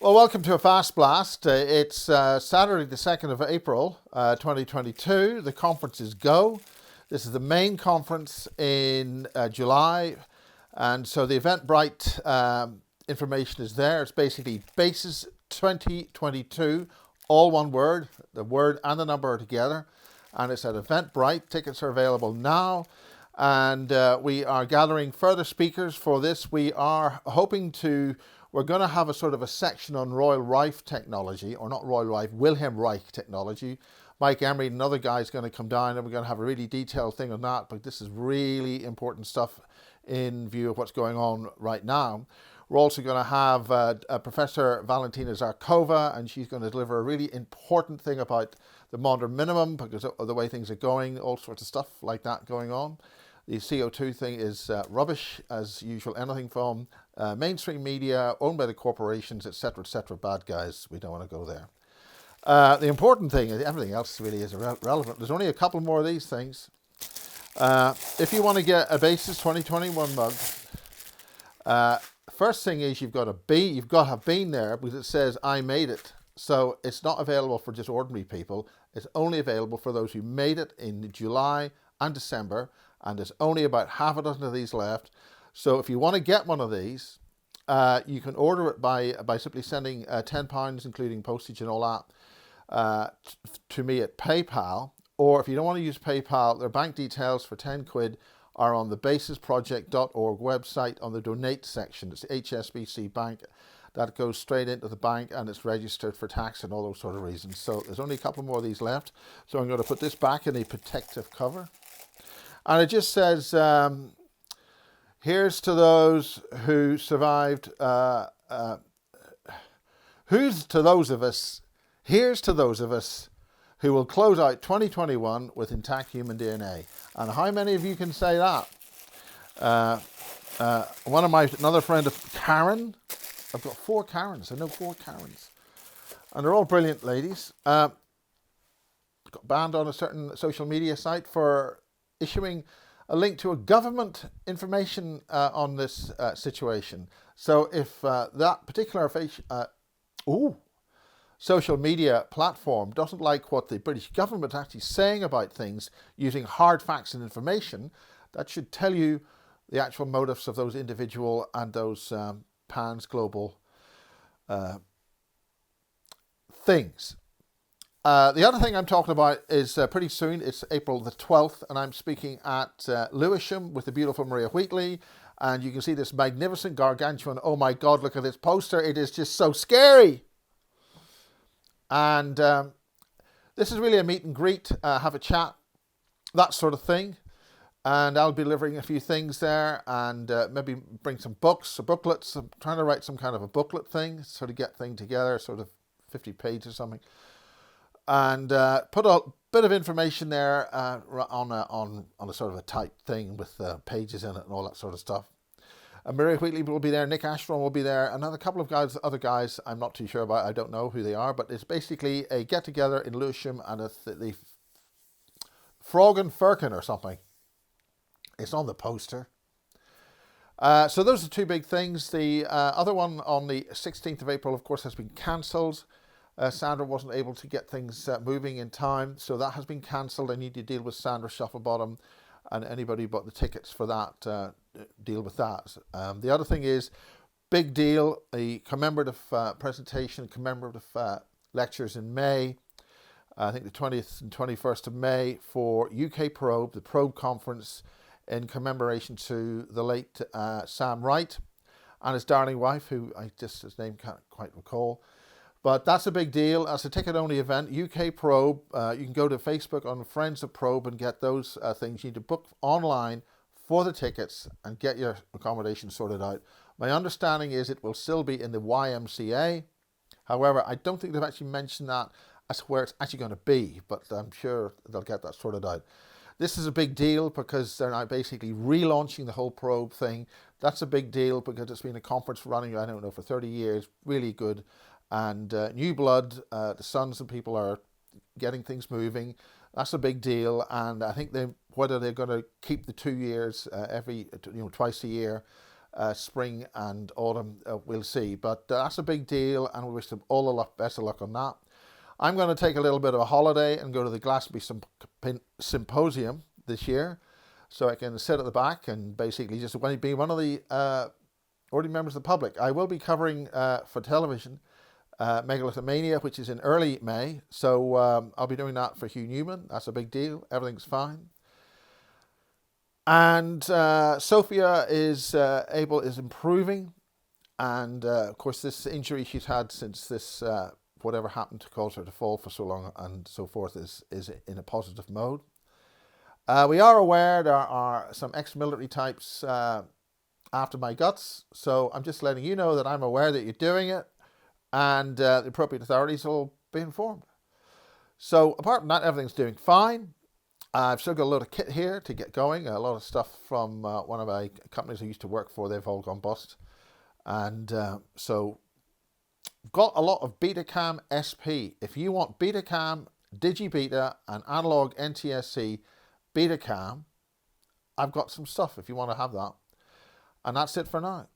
Well, welcome to a Fast Blast. It's Saturday, the 2nd of April, 2022. The conference is Go. This is the main conference in July. And so the Eventbrite information is there. It's basically Basis 2022, all one word. The word and the number are together. And it's at Eventbrite. Tickets are available now. And we are gathering further speakers for this. We're going to have a sort of a section on Royal Rife technology, or not Royal Rife, Wilhelm Reich technology. Mike Emery and another guy is going to come down and we're going to have a really detailed thing on that, but this is really important stuff in view of what's going on right now. We're also going to have Professor Valentina Zarkova, and she's going to deliver a really important thing about the modern minimum because of the way things are going, all sorts of stuff like that going on. The CO2 thing is rubbish, as usual. Anything from mainstream media, owned by the corporations, etc., bad guys. We don't want to go there. The important thing is everything else really is irrelevant. There's only a couple more of these things. If you want to get a Basis 2021 mug, first thing is you've got to have been there because it says I made it. So it's not available for just ordinary people. It's only available for those who made it in July and December. And there's only about half a dozen of these left. So if you want to get one of these, you can order it by simply sending £10, including postage and all that, to me at PayPal. Or if you don't want to use PayPal, their bank details for 10 quid are on the basisproject.org website on the donate section. It's HSBC Bank. That goes straight into the bank and it's registered for tax and all those sort of reasons. So there's only a couple more of these left. So I'm going to put this back in a protective cover. And it just says, here's to those who survived, here's to those of us who will close out 2021 with intact human DNA. And how many of you can say that? Another friend of Karen, I've got 4 Karens, I know 4 Karens. And they're all brilliant ladies. Got banned on a certain social media site for issuing a link to a government information on this situation. So if that particular social media platform doesn't like what the British government actually saying about things using hard facts and information, that should tell you the actual motives of those individual and those PANS global things. The other thing I'm talking about is pretty soon. It's April the 12th, and I'm speaking at Lewisham with the beautiful Maria Wheatley. And you can see this magnificent gargantuan, oh my God, look at this poster. It is just so scary. And this is really a meet and greet, have a chat, that sort of thing. And I'll be delivering a few things there and maybe bring some books or booklets. I'm trying to write some kind of a booklet thing, sort of get thing together, sort of 50 pages or something. And put a bit of information there on a sort of a type thing with pages in it and all that sort of stuff. Maria Wheatley will be there. Nick Ashton will be there. Another couple of other guys I'm not too sure about. I don't know who they are, but it's basically a get-together in Lewisham and the Frog and Firkin or something. It's on the poster. So those are 2 big things. The other one on the 16th of April, of course, has been cancelled. Sandra wasn't able to get things moving in time, so that has been cancelled. I need to deal with Sandra Shufflebottom and anybody who bought the tickets for that, deal with that. The other thing is, big deal, a commemorative presentation, commemorative lectures in May, I think the 20th and 21st of May for UK Probe, the Probe Conference, in commemoration to the late Sam Wright and his darling wife, who his name can't quite recall. But that's a big deal. That's a ticket-only event. UK Probe. You can go to Facebook on Friends of Probe and get those things. You need to book online for the tickets and get your accommodation sorted out. My understanding is it will still be in the YMCA. However, I don't think they've actually mentioned that as where it's actually going to be, but I'm sure they'll get that sorted out. This is a big deal because they're now basically relaunching the whole Probe thing. That's a big deal because it's been a conference running, I don't know, for 30 years. Really good. And new blood, the sons and people are getting things moving. That's a big deal. And I think whether they're going to keep the 2 years twice a year, spring and autumn, we'll see. But that's a big deal, and we wish them all the best of luck on that. I'm going to take a little bit of a holiday and go to the Glastonbury Symposium this year, so I can sit at the back and basically just be one of the ordinary members of the public. I will be covering for television Megalithomania, which is in early May, so I'll be doing that for Hugh Newman. That's a big deal. Everything's fine. And Sophia is improving, and of course this injury she's had since this whatever happened to cause her to fall for so long and so forth is in a positive mode. We are aware there are some ex-military types after my guts, so I'm just letting you know that I'm aware that you're doing it, and the appropriate authorities will be informed. So apart from that, everything's doing fine. I've still got a lot of kit here to get going. A lot of stuff from one of my companies I used to work for. They've all gone bust. And so got a lot of Betacam SP. If you want Betacam, DigiBeta and analog NTSC Betacam, I've got some stuff if you want to have that. And that's it for now.